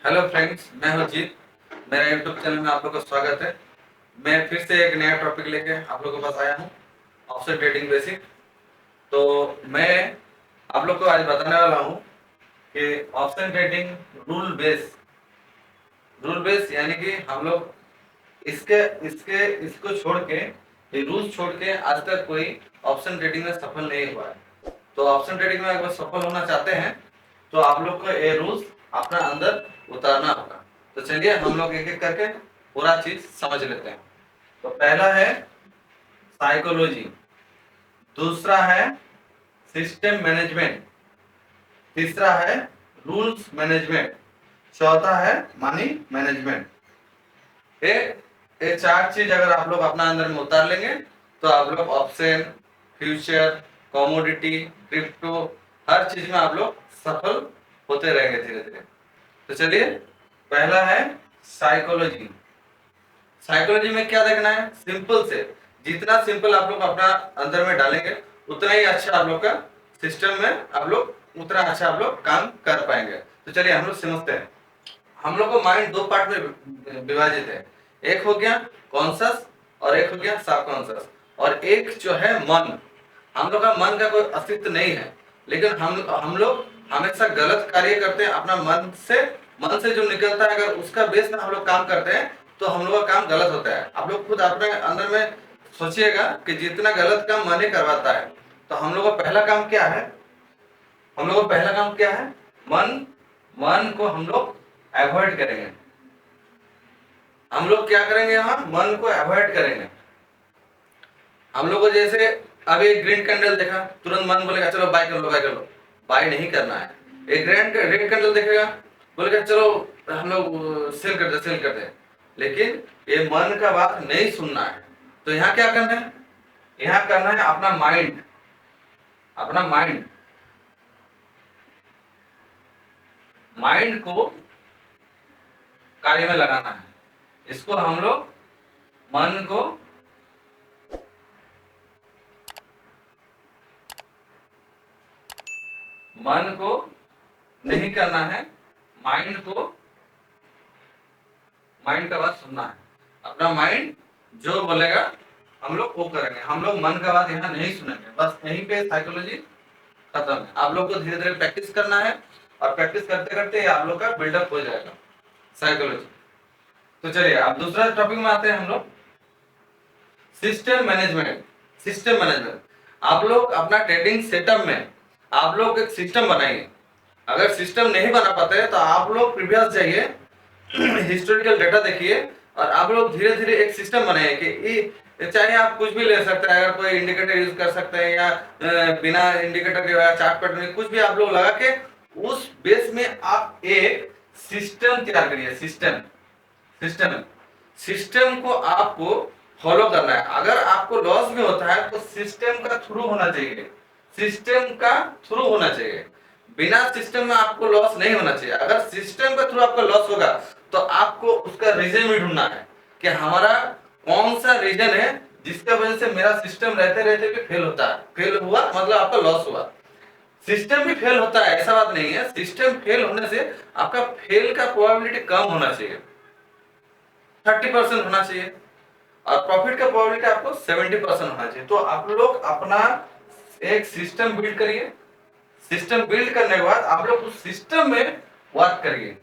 Hello friends, मैं हूं जीत। मेरा यूट्यूब चैनल में आप लोगों का स्वागत है। मैं फिर से एक नया टॉपिक लेके आप लोगों के पास आया हूं, ऑप्शन ट्रेडिंग बेसिक। तो मैं आप लोग को आज बताने वाला हूं कि ऑप्शन ट्रेडिंग रूल बेस यानी कि हम लोग इसके इसके इसको छोड़ के, ये रूल्स छोड़ के आज तक कोई ऑप्शन ट्रेडिंग में सफल नहीं हुआ है। तो ऑप्शन ट्रेडिंग में अगर सफल होना चाहते हैं तो आप लोग को ये रूल्स अपना अंदर उतारना होगा। तो चलिए हम लोग एक एक करके पूरा चीज समझ लेते हैं। तो पहला है साइकोलॉजी, दूसरा है सिस्टम मैनेजमेंट, तीसरा है रूल्स मैनेजमेंट, चौथा है मनी मैनेजमेंट। ये चार चीज अगर आप लोग अपना अंदर में उतार लेंगे तो आप लोग ऑप्शन, फ्यूचर, कमोडिटी, क्रिप्टो हर चीज में आप लोग सफल होते रहेंगे धीरे धीरे। तो चलिए, पहला है साइकोलॉजी। साइकोलॉजी में क्या देखना है? सिंपल से जितना सिंपल आप लोग अपना अंदर में डालेंगे उतना ही अच्छा आप लोग का सिस्टम में आप लोग उतना अच्छा आप लोग काम कर पाएंगे। तो चलिए हम लोग समझते हैं। हम लोग को माइंड दो पार्ट में विभाजित है। एक हो गया कॉन्शस और एक हो गया सब कॉन्शस, और एक जो है मन। हम लोग का मन का कोई अस्तित्व नहीं है, लेकिन हम लोग हमेशा गलत कार्य करते हैं अपना मन से जो निकलता है, अगर उसका बेस में हम लोग काम करते हैं तो हम लोग का काम गलत होता है। आप लोग खुद अपने अंदर में सोचिएगा कि जितना गलत काम मन ही करवाता है। तो हम लोग का पहला काम क्या है? हम लोग का पहला काम क्या है? मन को हम लोग अवॉइड करेंगे। हम लोग क्या करेंगे? यहाँ मन को अवॉइड करेंगे। हम लोग को जैसे अभी एक ग्रीन कैंडल देखा, तुरंत मन बोलेगा चलो बाय कर लो, बाय कर लो। बाय नहीं करना है। एक रेड कैंडल देखेगा, बोलेगा चलो हम लोग सेल कर दे, सेल कर दे। लेकिन ये मन का बात नहीं सुनना है। तो यहाँ क्या करना है? यहाँ करना है अपना माइंड, अपना माइंड को कार्य में लगाना है। इसको हम लोग मन को नहीं करना है, माइंड का बात सुनना है। अपना माइंड जो बोलेगा हम लोग वो करेंगे। हम लोग मन का बात यहाँ नहीं सुनेंगे। बस यहीं पे साइकोलॉजी खत्म है। आप लोग को धीरे धीरे प्रैक्टिस करना है, और प्रैक्टिस करते करते आप लोग का बिल्डअप हो जाएगा साइकोलॉजी। तो चलिए अब दूसरा टॉपिक में आते हैं हम लोग, सिस्टम मैनेजमेंट। सिस्टम मैनेजमेंट, आप लोग अपना ट्रेडिंग सेटअप में आप लोग एक सिस्टम बनाइए। अगर सिस्टम नहीं बना पाते हैं तो आप लोग प्रीवियस जाइए, हिस्टोरिकल डेटा देखिए, और आप लोग धीरे धीरे एक सिस्टम बनाइए कि चाहे आप कुछ भी ले सकते हैं। अगर कोई इंडिकेटर यूज कर सकते हैं या बिना इंडिकेटर के चार्ट पैटर्न कुछ भी आप लोग लगा के उस बेस में आप एक सिस्टम तैयार करिए। सिस्टम को आपको फॉलो करना है। अगर आपको लॉस भी होता है तो सिस्टम का थ्रू होना चाहिए, बिना सिस्टम में आपको लॉस नहीं होना चाहिए। अगर सिस्टम के थ्रू आपका लॉस होगा तो आपको उसका रीजन भी ढूंढना है कि हमारा कौन सा रीजन है जिसका वजह से मेरा सिस्टम रहते रहते भी फेल होता है। फेल हुआ मतलब आपका लॉस हुआ। सिस्टम भी फेल होता है, ऐसा बात नहीं है। सिस्टम फेल होने से आपका फेल का प्रोबेबिलिटी कम होना चाहिए, 30% होना चाहिए, और प्रॉफिट का प्रोबेबिलिटी आपको 70% होना चाहिए। तो आप लोग अपना एक सिस्टम बिल्ड करिए। सिस्टम बिल्ड करने के बाद आप लोग उस सिस्टम में वर्क करिए।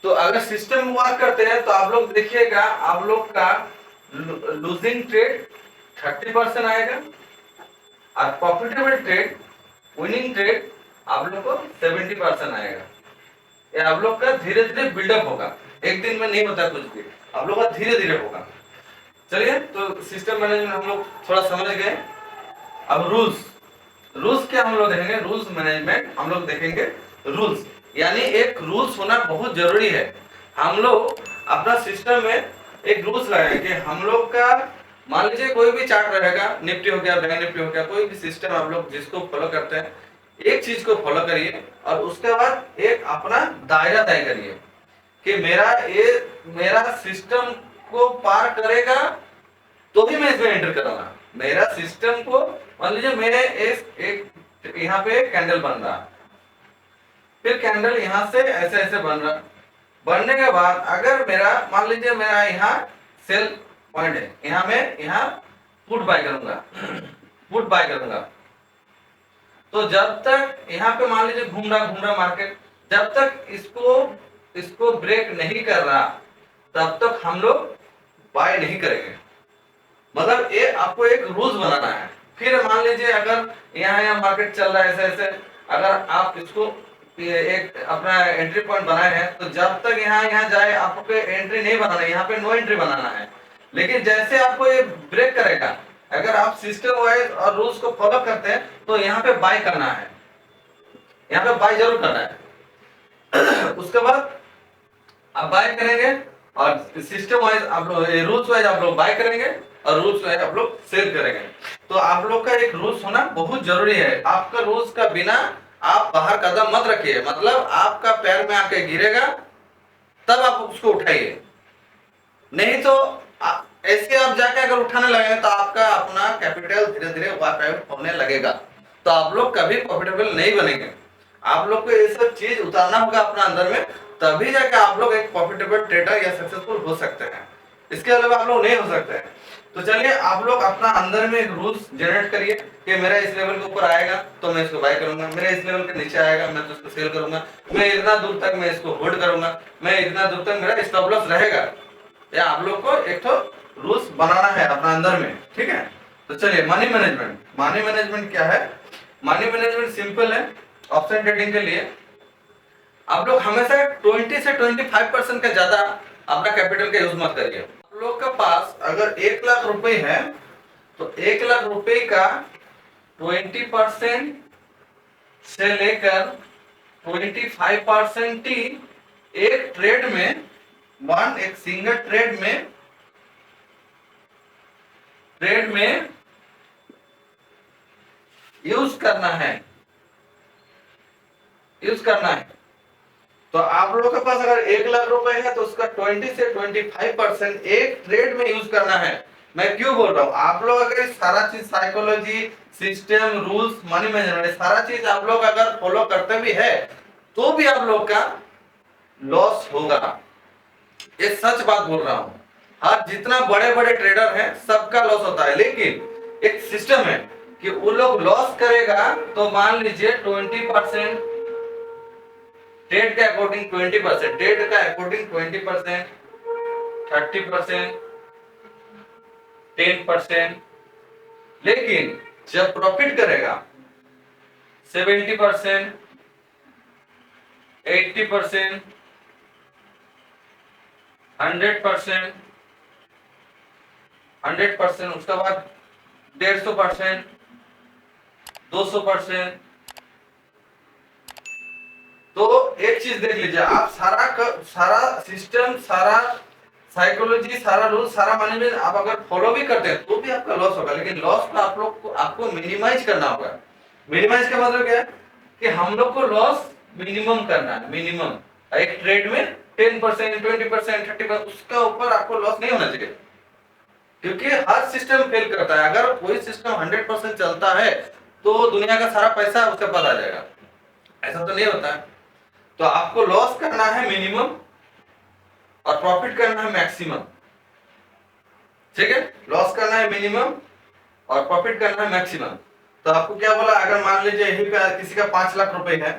तो अगर सिस्टम में वर्क करते हैं तो आप लोग देखिएगा आप लोग का लूजिंग ट्रेड 30% आएगा, और प्रॉफिटेबल ट्रेड, विनिंग ट्रेड आप लोग को 70% आएगा। ये आप लोग का धीरे धीरे बिल्डअप होगा। एक दिन में नहीं होता कुछ भी, आप लोग का धीरे धीरे होगा। चलिए, तो सिस्टम मैनेजमेंट हम लोग थोड़ा समझ गए। अब रूल्स क्या हम लोग देखेंगे? रूल्स मैनेजमेंट हम लोग देखेंगे। रूल्स यानी एक रूल्स होना बहुत जरूरी है। हम लोग अपना सिस्टम में एक रूल्स लगाएंगे कि हम लोग का, मान लीजिए कोई भी चार्ट रहेगा, निफ्टी हो गया, बैंक निफ्टी हो गया, कोई भी सिस्टम आप लोग जिसको फॉलो करते हैं, एक चीज को फॉलो करिए और उसके बाद एक अपना दायरा तय करिए कि मेरा सिस्टम को पार करेगा तो भी मैं इसमें एंटर करूंगा। मेरा सिस्टम को, मान लीजिए मेरे एक यहाँ पे कैंडल बन रहा, फिर कैंडल यहाँ से ऐसे ऐसे बन रहा, बनने के बाद अगर मेरा मान लीजिए मेरा यहाँ सेल पॉइंट है, यहाँ मैं यहाँ पुट बाय करूंगा, पुट बाय करूंगा। तो जब तक यहाँ पे मान लीजिए घूम रहा मार्केट, जब तक इसको ब्रेक नहीं कर रहा तब तक हम लोग बाय नहीं करेंगे। मतलब ये आपको एक रूल्स बनाना है। फिर मान लीजिए अगर यहाँ मार्केट चल रहा है ऐसे ऐसे, अगर आप इसको एक अपना एंट्री पॉइंट बनाए हैं तो जब तक यहाँ जाए आपको एंट्री नहीं बनाना है, यहाँ पे नो एंट्री बनाना है। लेकिन जैसे आपको ये ब्रेक करेगा, अगर आप सिस्टम वाइज और रूल्स को फॉलो करते हैं तो यहाँ पे बाय करना है, यहाँ पे बाय जरूर करना है। उसके बाद आप बाय करेंगे और सिस्टम वाइज आप लोग रूल्स वाइज आप लोग बाय करेंगे और रूल्स वाइज आप लोग सेल करेंगे। तो आप लोग का एक रूल्स होना बहुत जरूरी है। आपका रूल्स का बिना आप बाहर कदम मत रखिए, मतलब आपका पैर में आके गिरेगा तब आप उसको उठाइए, नहीं तो ऐसे आप जाके अगर उठाने लगेंगे तो आपका अपना कैपिटल धीरे धीरे वाइप आउट होने लगेगा, तो आप लोग कभी प्रॉफिटेबल नहीं बनेंगे। आप लोग को ये सब चीज उतारना होगा अपना अंदर में, तभी जाके आप लोग एक प्रॉफिटेबल ट्रेडर या सक्सेसफुल हो सकते हैं। इसके अलावा आप लोग नहीं हो सकते हैं। तो चलिए आप लोग अपना अंदर में एक रूल्स जनरेट करिए कि मेरा इस लेवल के ऊपर आएगा तो मैं इसको बाय करूंगा, मेरा इस लेवल के नीचे आएगा मैं तो इसको सेल करूंगा, मैं इतना दूर तक मैं इसको होल्ड करूंगा, मैं इतना दूर तक मेरा स्टॉप लॉस रहेगा। या आप लोग को एक तो रूल्स बनाना है अपना अंदर में, ठीक है। तो चलिए मनी मैनेजमेंट, मनी मैनेजमेंट क्या है? मनी मैनेजमेंट सिंपल है। ऑप्शन ट्रेडिंग के लिए आप लोग हमेशा 20 से 25% का ज्यादा अपना कैपिटल का यूज मत करिए। आप लोग के पास अगर 1 लाख रुपए है तो 1 लाख रुपए का 20% से लेकर 25% ही एक ट्रेड में, एक सिंगल ट्रेड में यूज करना है। तो आप लोगों के पास अगर 1 लाख रुपए है तो उसका 20 से 25% एक ट्रेड में यूज करना है। मैं क्यों बोल रहा हूं? आप लोग अगर सारा चीज psychology, system, rules, money management सारा चीज आप लोग अगर फॉलो करते भी है तो भी आप लोग का लॉस होगा। ये सच बात बोल रहा हूं। हाँ, जितना बड़े बड़े ट्रेडर हैं सबका लॉस होता है, लेकिन एक सिस्टम है कि वो लोग लॉस करेगा तो मान लीजिए 20% ट्रेड के अकॉर्डिंग 20%, ट्रेड का अकॉर्डिंग 20%, 30%, 10%, लेकिन जब प्रॉफिट करेगा 70%, 80%, 100%, 100%, उसके बाद 150%, 200%। तो एक चीज देख लीजिए, आप सारा सिस्टम, सारा साइकोलॉजी, सारा रूल, सारा मैनेजमेंट आप अगर फॉलो भी करते हैं तो भी आपका लॉस होगा, लेकिन लॉस को आप लोग को आपको मिनिमाइज करना होगा। मिनिमाइज का मतलब क्या है कि हम लोग को लॉस मिनिमम करना है, मिनिमम। एक ट्रेड में 10%, 20%, 30%, उसका ऊपर आपको लॉस नहीं होना चाहिए, क्योंकि हर सिस्टम फेल करता है। अगर कोई सिस्टम 100% चलता है तो दुनिया का सारा पैसा उसके पास आ जाएगा, ऐसा तो नहीं होता है। तो आपको लॉस करना है मिनिमम और प्रॉफिट करना है मैक्सिमम, ठीक है। लॉस करना है मिनिमम और प्रॉफिट करना है मैक्सिमम। तो आपको क्या बोला, अगर मान लीजिए यही पे किसी का 5 लाख रुपए है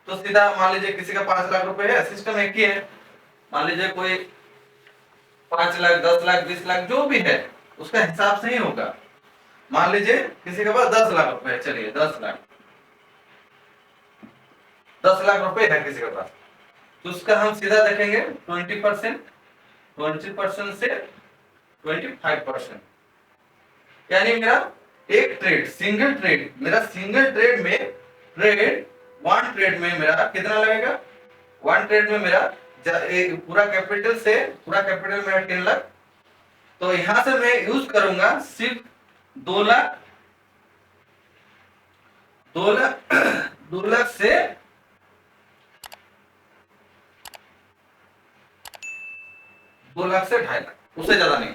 तो सीधा मान लीजिए किसी का 5 लाख रुपए है, सिस्टम एक ही है। मान लीजिए कोई 5 लाख, 10 लाख, 20 लाख जो भी है उसका हिसाब से ही होगा। मान लीजिए किसी के पास 10 लाख रुपए है, चलिए 10 लाख रुपए है किसी के पास, तो उसका हम सीधा देखेंगे 20%, 20% से 25%, यानी मेरा एक ट्रेड, सिंगल ट्रेड, मेरा सिंगल ट्रेड में वन ट्रेड में मेरा कितना लगेगा? वन ट्रेड में मेरा पूरा कैपिटल मेरा 10 लाख, तो यहां से मैं यूज करूंगा सिर्फ 2 लाख, 2 लाख से 2 लाख से 2.5 लाख, उससे ज्यादा नहीं।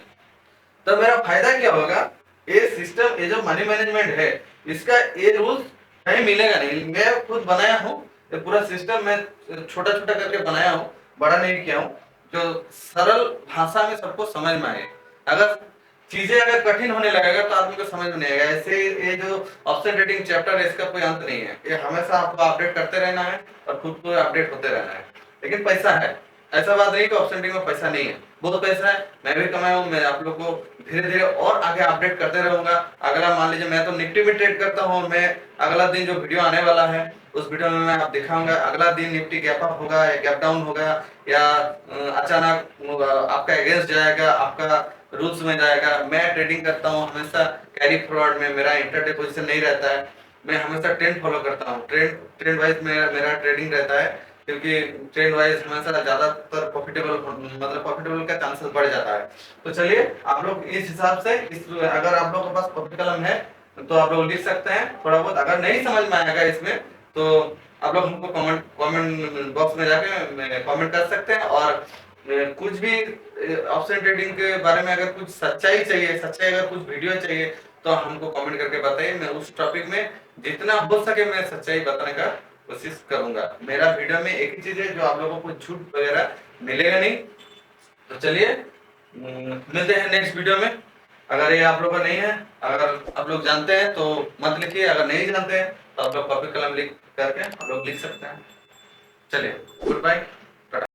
तो मेरा फायदा क्या होगा? ये सिस्टम, ये जो मनी मैनेजमेंट है, इसका ये रूल्स कहीं मिलेगा नहीं। मैं खुद बनाया हूँ, ये पूरा सिस्टम मैं छोटा छोटा करके बनाया हूँ, बड़ा नहीं किया हूँ, जो सरल भाषा में सबको समझ में आए। अगर चीजें अगर कठिन होने लगेगा तो आदमी को समझ में नहीं आएगा। ऐसे ये जो ऑप्शन ट्रेडिंग चैप्टर है इसका कोई अंत नहीं है, ये हमेशा आपको अपडेट करते रहना है और खुद को अपडेट होते रहना है। लेकिन पैसा है, ऐसा बात नहीं कि ऑप्शन ट्रेडिंग में पैसा नहीं है, बहुत पैसा है, मैं भी कमाया हूँ। मैं आप लोग को धीरे धीरे और आगे अपडेट करते रहूंगा। अगला मान लीजिए मैं तो निफ्टी में ट्रेड करता हूँ, मैं अगला दिन जो वीडियो आने वाला है उस वीडियो में मैं आप दिखाऊंगा अगला दिन निफ्टी गैप अप होगा या गैप डाउन होगा या अचानक आपका अगेंस्ट जाएगा, आपका रूल्स में जाएगा। मैं ट्रेडिंग करता हूँ हमेशा कैरी फॉरवर्ड में, मेरा इंटरडे पोजीशन नहीं रहता है, मैं हमेशा ट्रेंड फॉलो करता हूँ। ट्रेंड वाइज मेरा ट्रेडिंग रहता है, क्योंकि ट्रेंड वाइज हमेशा ज्यादातर प्रॉफिटेबल, मतलब प्रॉफिटेबल का चांसेस बढ़ जाता है। तो चलिए आप लोग इस हिसाब से अगर आप लोग के पास कॉपी कलम है तो आप लोग लिख सकते हैं थोड़ा बहुत। अगर नहीं समझ में आएगा इसमें तो आप लोग हमको कमेंट बॉक्स में जाके कमेंट कर सकते हैं। और कुछ भी ऑप्शन ट्रेडिंग के बारे में अगर कुछ सच्चाई चाहिए, सच्चाई अगर कुछ वीडियो चाहिए तो हमको कमेंट करके बताइए। मैं उस टॉपिक में जितना हो सके मैं सच्चाई बताने का कोशिश करूंगा। मेरा वीडियो में एक ही चीज है जो आप लोगों को झूठ वगैरह मिलेगा नहीं। तो चलिए मिलते हैं नेक्स्ट वीडियो में। अगर ये आप लोग का नहीं है, अगर आप लोग जानते हैं तो मत लिखिए, अगर नहीं जानते हैं तो आप लोग कॉपी कलम लिख करके आप लोग लिख सकते हैं। चलिए गुड बाय।